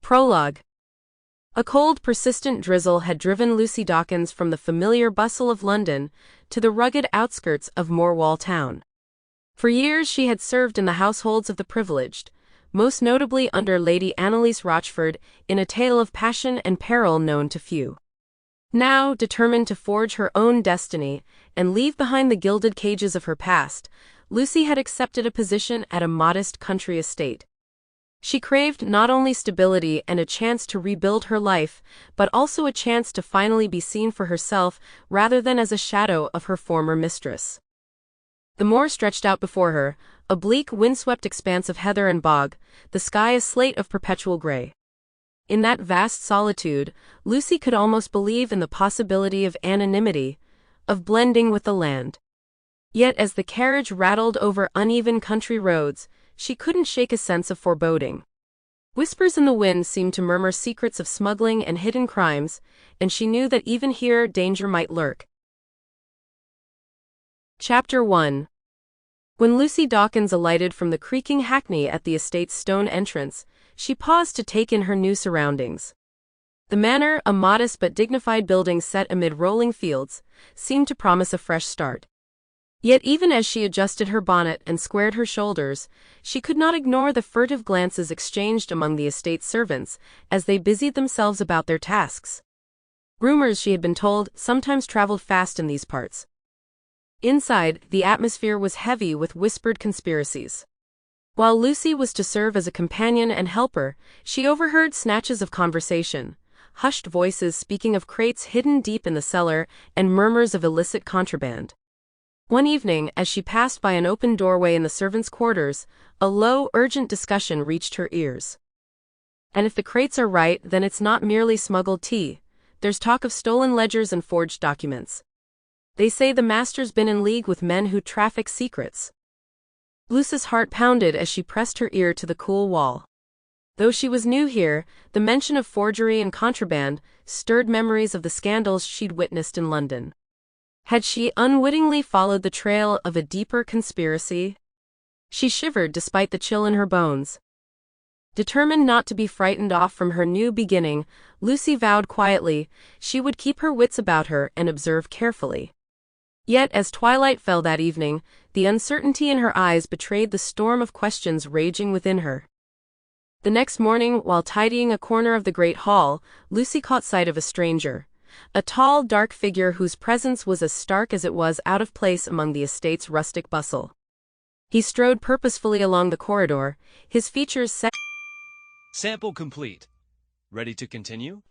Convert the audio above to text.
Prologue. A cold, persistent drizzle had driven Lucy Dawkins from the familiar bustle of London to the rugged outskirts of Morwall town. For years she had served in the households of the privileged, most notably under Lady Annalise Rochford in a tale of passion and peril known to few. Now, determined to forge her own destiny and leave behind the gilded cages of her past, Lucy had accepted a position at a modest country estate. She craved not only stability and a chance to rebuild her life, but also a chance to finally be seen for herself rather than as a shadow of her former mistress. The moor stretched out before her, a bleak, windswept expanse of heather and bog, the sky a slate of perpetual gray. In that vast solitude, Lucy could almost believe in the possibility of anonymity, of blending with the land. Yet as the carriage rattled over uneven country roads, she couldn't shake a sense of foreboding. Whispers in the wind seemed to murmur secrets of smuggling and hidden crimes, and she knew that even here danger might lurk. Chapter 1. When Lucy Dawkins alighted from the creaking hackney at the estate's stone entrance, she paused to take in her new surroundings. The manor, a modest but dignified building set amid rolling fields, seemed to promise a fresh start. Yet even as she adjusted her bonnet and squared her shoulders, she could not ignore the furtive glances exchanged among the estate's servants as they busied themselves about their tasks. Rumors, she had been told, sometimes traveled fast in these parts. Inside, the atmosphere was heavy with whispered conspiracies. While Lucy was to serve as a companion and helper, she overheard snatches of conversation, hushed voices speaking of crates hidden deep in the cellar and murmurs of illicit contraband. One evening, as she passed by an open doorway in the servants' quarters, a low, urgent discussion reached her ears. "And if the crates are right, then it's not merely smuggled tea. There's talk of stolen ledgers and forged documents. They say the master's been in league with men who traffic secrets." Lucy's heart pounded as she pressed her ear to the cool wall. Though she was new here, the mention of forgery and contraband stirred memories of the scandals she'd witnessed in London. Had she unwittingly followed the trail of a deeper conspiracy? She shivered despite the chill in her bones. Determined not to be frightened off from her new beginning, Lucy vowed quietly she would keep her wits about her and observe carefully. Yet as twilight fell that evening, the uncertainty in her eyes betrayed the storm of questions raging within her. The next morning, while tidying a corner of the great hall, Lucy caught sight of a stranger. A tall, dark figure whose presence was as stark as it was out of place among the estate's rustic bustle. He strode purposefully along the corridor, his features set. Sample complete. Ready to continue?